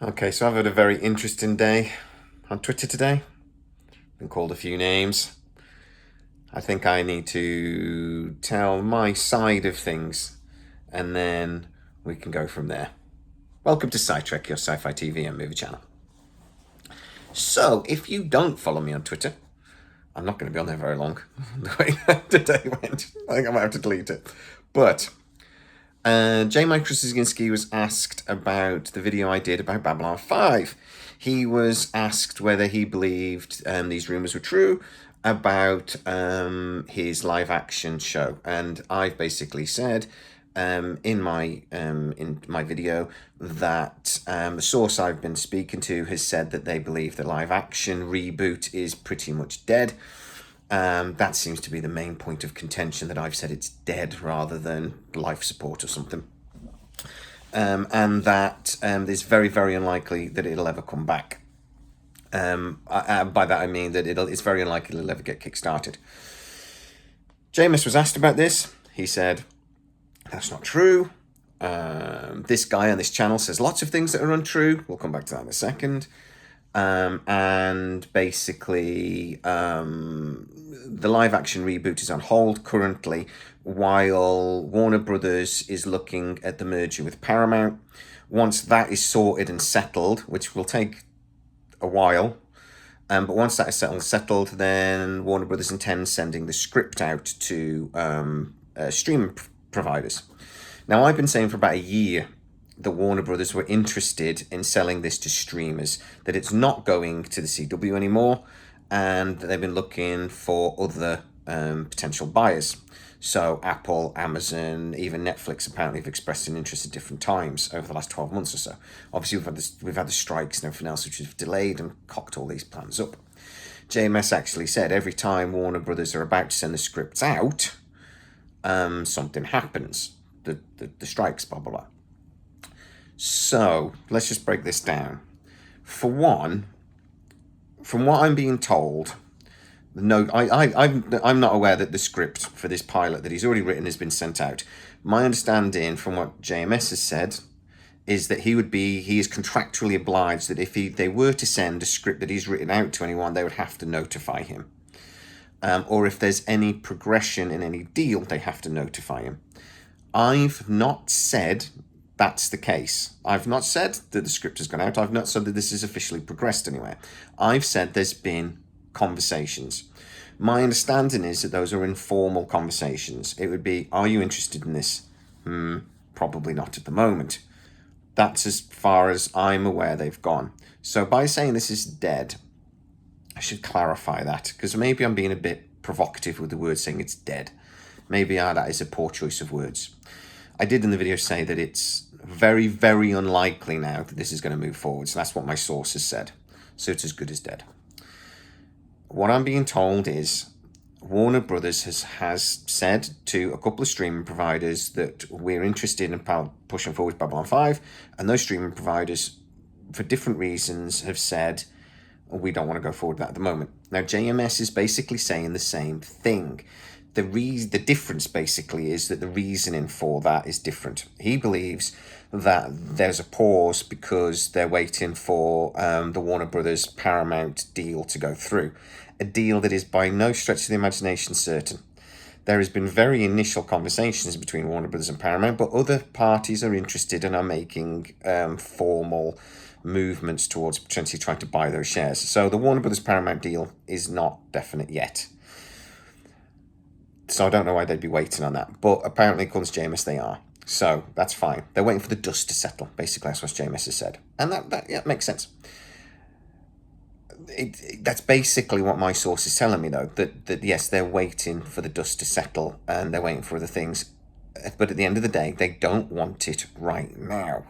Okay, so I've had a very interesting day on Twitter today. Been called a few names. I think I need to tell my side of things and then we can go from there. Welcome to SciTrek, your sci-fi TV and movie channel. So, if you don't follow me on Twitter, I'm not going to be on there very long. The way that today went, I think I might have to delete it. But J. Mike Krasinski was asked about the video I did about Babylon 5. He was asked whether he believed these rumors were true about his live action show. And I've basically said in my video that the source I've been speaking to has said that they believe the live action reboot is pretty much dead. That seems to be the main point of contention, that I've said it's dead rather than life support or something. And that it's very, very unlikely that it'll ever come back. By that I mean that it's very unlikely it'll ever get kickstarted. Jameis was asked about this. He said, that's not true. This guy on this channel says lots of things that are untrue. We'll come back to that in a second. And basically, the live action reboot is on hold currently while Warner Brothers is looking at the merger with Paramount. Once that is sorted and settled, which will take a while, but once that is settled, then Warner Brothers intends sending the script out to streaming providers. Now, I've been saying for about a year that Warner Brothers were interested in selling this to streamers, that it's not going to the CW anymore, and that they've been looking for other potential buyers. So Apple, Amazon, even Netflix apparently have expressed an interest at different times over the last 12 months or so. Obviously, we've had the strikes and everything else, which have delayed and cocked all these plans up. JMS actually said every time Warner Brothers are about to send the scripts out, something happens. The strikes, blah, blah, blah. So let's just break this down. For one, from what I'm being told, I'm not aware that the script for this pilot that he's already written has been sent out. My understanding from what JMS has said is that he is contractually obliged that if they were to send a script that he's written out to anyone, they would have to notify him. Or if there's any progression in any deal, they have to notify him. I've not said that's the case. I've not said that the script has gone out. I've not said that this is officially progressed anywhere. I've said there's been conversations. My understanding is that those are informal conversations. It would be, are you interested in this? Probably not at the moment. That's as far as I'm aware they've gone. So by saying this is dead, I should clarify that, because maybe I'm being a bit provocative with the word saying it's dead. Maybe that is a poor choice of words. I did in the video say that it's very, very unlikely now that this is going to move forward. So that's what my source has said. So it's as good as dead. What I'm being told is Warner Brothers has said to a couple of streaming providers that we're interested in pushing forward Babylon 5. And those streaming providers, for different reasons, have said, we don't want to go forward with that at the moment. Now, JMS is basically saying the same thing. The difference basically is that the reasoning for that is different. He believes that there's a pause because they're waiting for the Warner Brothers Paramount deal to go through. A deal that is by no stretch of the imagination certain. There has been very initial conversations between Warner Brothers and Paramount, but other parties are interested and are making formal movements towards potentially trying to buy those shares. So the Warner Brothers Paramount deal is not definite yet. So I don't know why they'd be waiting on that. But apparently, according to Jameis, they are. So that's fine. They're waiting for the dust to settle. Basically, that's what Jameis has said. And that makes sense. That's basically what my source is telling me, though. That yes, they're waiting for the dust to settle and they're waiting for other things. But at the end of the day, they don't want it right now.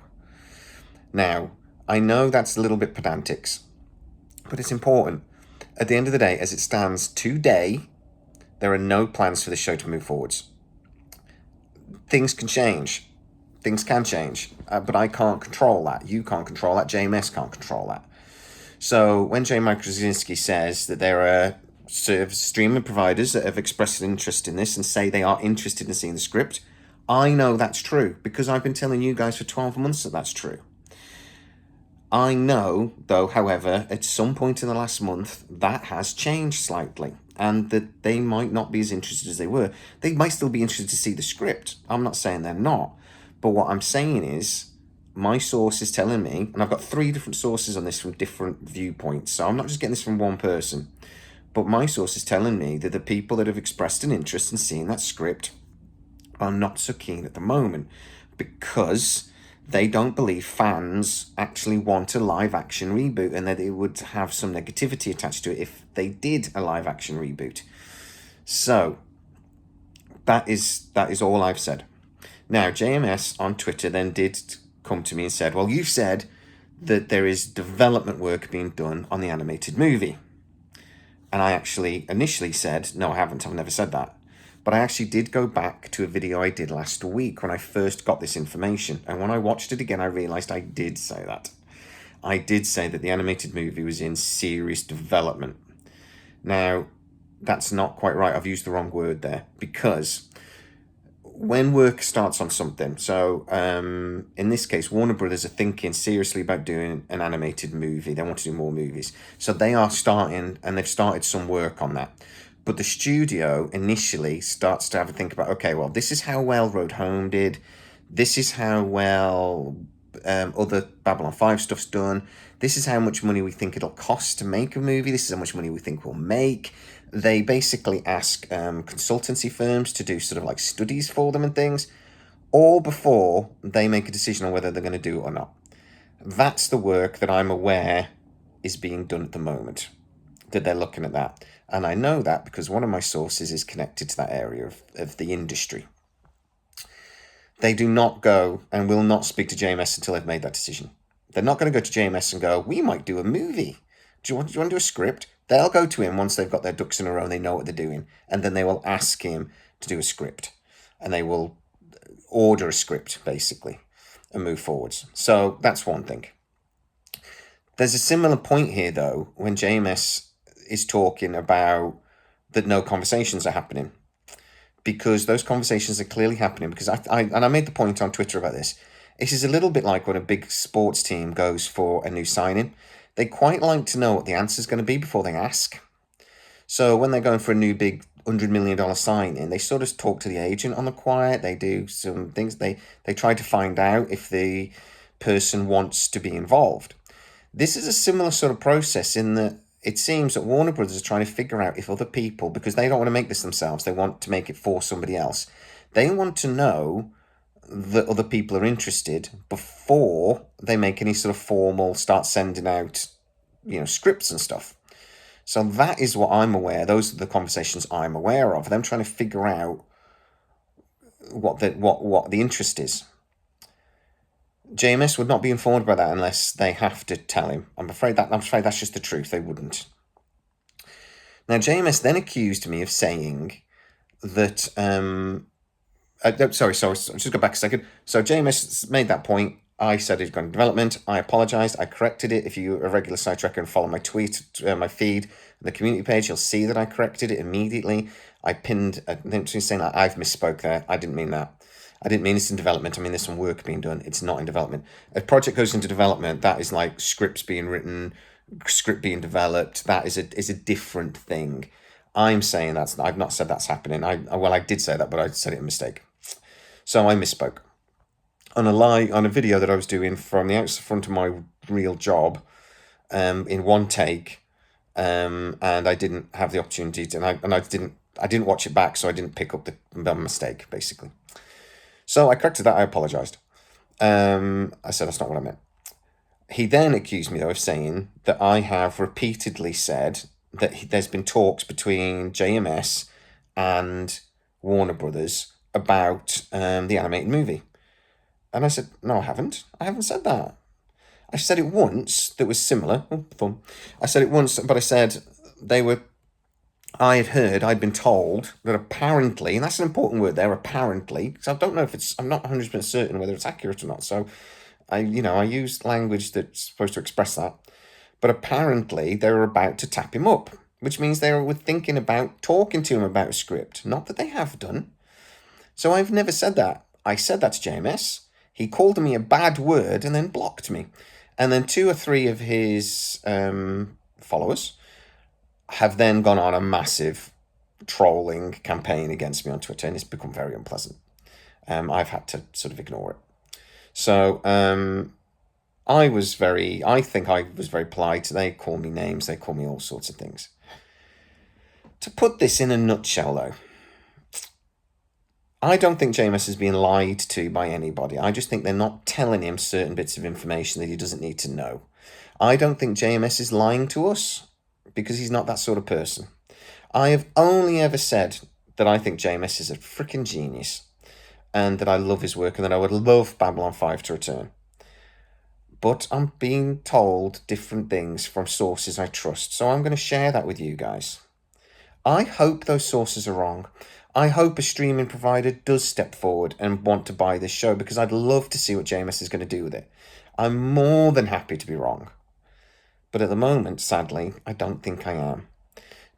Now, I know that's a little bit pedantics, but it's important. At the end of the day, as it stands today, there are no plans for the show to move forwards. Things can change. Things can change. But I can't control that. You can't control that. JMS can't control that. So when J. Mike Krasinski says that there are streaming providers that have expressed an interest in this and say they are interested in seeing the script, I know that's true because I've been telling you guys for 12 months that that's true. I know, though, however, at some point in the last month, that has changed slightly, and that they might not be as interested as they were. They might still be interested to see the script. I'm not saying they're not. But what I'm saying is, my source is telling me, and I've got 3 different sources on this from different viewpoints, so I'm not just getting this from one person, but my source is telling me that the people that have expressed an interest in seeing that script are not so keen at the moment because they don't believe fans actually want a live action reboot, and that it would have some negativity attached to it if they did a live action reboot. So that is all I've said. Now, JMS on Twitter then did come to me and said, well, you've said that there is development work being done on the animated movie. And I actually initially said, no, I haven't. I've never said that. But I actually did go back to a video I did last week when I first got this information. And when I watched it again, I realised I did say that. I did say that the animated movie was in serious development. Now, that's not quite right. I've used the wrong word there, because when work starts on something, so in this case, Warner Brothers are thinking seriously about doing an animated movie. They want to do more movies. So they are starting, and they've started some work on that. But the studio initially starts to have a think about, okay, well, this is how well Road Home did. This is how well other Babylon 5 stuff's done. This is how much money we think it'll cost to make a movie. This is how much money we think we'll make. They basically ask consultancy firms to do sort of like studies for them and things, all before they make a decision on whether they're going to do it or not. That's the work that I'm aware is being done at the moment, that they're looking at that. And I know that because one of my sources is connected to that area of the industry. They do not go and will not speak to JMS until they've made that decision. They're not going to go to JMS and go, we might do a movie. Do you want to do a script? They'll go to him once they've got their ducks in a row and they know what they're doing. And then they will ask him to do a script. And they will order a script, basically, and move forwards. So that's one thing. There's a similar point here, though, when JMS is talking about that no conversations are happening, because those conversations are clearly happening. Because I made the point on Twitter about this. This is a little bit like when a big sports team goes for a new signing. They quite like to know what the answer is going to be before they ask. So when they're going for a new big $100 million signing, they sort of talk to the agent on the quiet. They do some things. They try to find out if the person wants to be involved. This is a similar sort of process in that it seems that Warner Brothers is trying to figure out if other people, because they don't want to make this themselves, they want to make it for somebody else. They want to know that other people are interested before they make any sort of formal, start sending out, scripts and stuff. So that is what I'm aware. Those are the conversations I'm aware of. Them trying to figure out what the interest is. JMS would not be informed about that unless they have to tell him. I'm afraid that's just the truth. They wouldn't. Now, JMS then accused me of saying that. Sorry. Just go back a second. So JMS made that point. I said it's gone to development. I apologised. I corrected it. If you're a regular Sidetracker and follow my tweet, my feed, the community page, you'll see that I corrected it immediately. I pinned a thing saying that I've misspoke there. I didn't mean that. I didn't mean it's in development. I mean, there's some work being done. It's not in development. A project goes into development, that is like scripts being written, script being developed. That is a different thing. I'm saying I've not said that's happening. I did say that, but I said it a mistake. So I misspoke. On a video that I was doing from the front of my real job, in one take, and I didn't have the opportunity to, I didn't watch it back, so I didn't pick up the mistake, basically. So I corrected that. I apologised. I said that's not what I meant. He then accused me, though, of saying that I have repeatedly said that there's been talks between JMS and Warner Brothers about the animated movie. And I said, no, I haven't. I haven't said that. I said it once that was similar. Oh, fun. I said it once, but I said I'd been told that apparently, and that's an important word there, apparently, because I don't know if I'm not 100% certain whether it's accurate or not. So I used language that's supposed to express that. But apparently they were about to tap him up, which means they were thinking about talking to him about a script. Not that they have done. So I've never said that. I said that to JMS. He called me a bad word and then blocked me. And then 2 or 3 of his followers have then gone on a massive trolling campaign against me on Twitter, and it's become very unpleasant. I've had to sort of ignore it. So I think I was very polite. They call me names, they call me all sorts of things. To put this in a nutshell, though, I don't think JMS is being lied to by anybody. I just think they're not telling him certain bits of information that he doesn't need to know. I don't think JMS is lying to us because he's not that sort of person. I have only ever said that I think JMS is a freaking genius and that I love his work and that I would love Babylon 5 to return. But I'm being told different things from sources I trust, so I'm going to share that with you guys. I hope those sources are wrong. I hope a streaming provider does step forward and want to buy this show because I'd love to see what JMS is going to do with it. I'm more than happy to be wrong. But at the moment, sadly, I don't think I am.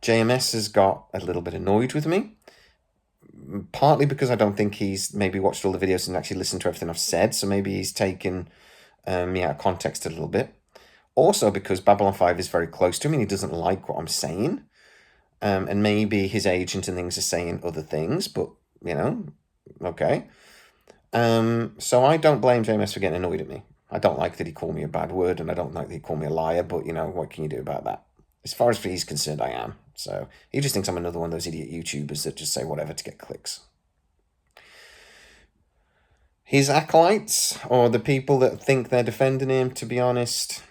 JMS has got a little bit annoyed with me, partly because I don't think he's maybe watched all the videos and actually listened to everything I've said, so maybe he's taken me out of context a little bit. Also because Babylon 5 is very close to him and he doesn't like what I'm saying. And maybe his agent and things are saying other things, but, you know, okay. So I don't blame JMS for getting annoyed at me. I don't like that he called me a bad word, and I don't like that he called me a liar, but, you know, what can you do about that? As far as he's concerned, I am. So he just thinks I'm another one of those idiot YouTubers that just say whatever to get clicks. His acolytes, or the people that think they're defending him, to be honest,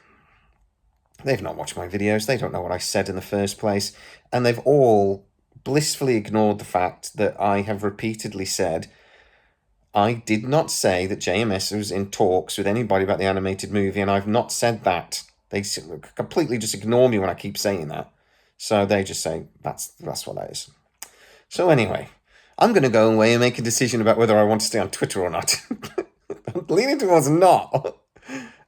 they've not watched my videos. They don't know what I said in the first place. And they've all blissfully ignored the fact that I have repeatedly said I did not say that JMS was in talks with anybody about the animated movie, and I've not said that. They completely just ignore me when I keep saying that. So they just say, that's what that is. So anyway, I'm going to go away and make a decision about whether I want to stay on Twitter or not. I'm leaning towards not.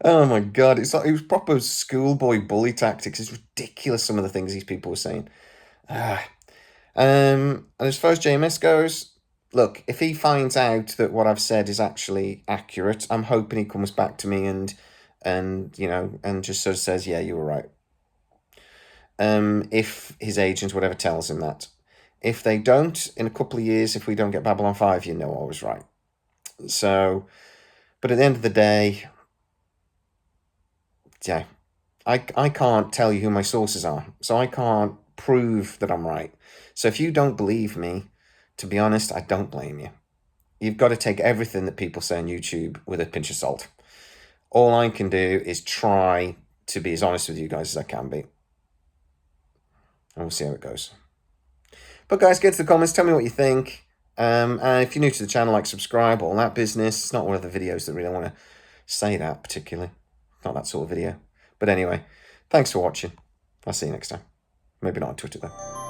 Oh my God, it was proper schoolboy bully tactics. It's ridiculous, some of the things these people were saying. And as far as JMS goes, look, if he finds out that what I've said is actually accurate, I'm hoping he comes back to me and you know, and just sort of says, yeah, you were right. If his agent, whatever, tells him that. If they don't, in a couple of years, if we don't get Babylon 5, you know I was right. So, but at the end of the day, yeah, I can't tell you who my sources are, so I can't prove that I'm right. So if you don't believe me, to be honest, I don't blame you. You've got to take everything that people say on YouTube with a pinch of salt. All I can do is try to be as honest with you guys as I can be. And we'll see how it goes. But guys, get to the comments, tell me what you think. And if you're new to the channel, like, subscribe, all that business. It's not one of the videos that really want to say that particularly. Not that sort of video. But anyway, thanks for watching. I'll see you next time. Maybe not on Twitter though.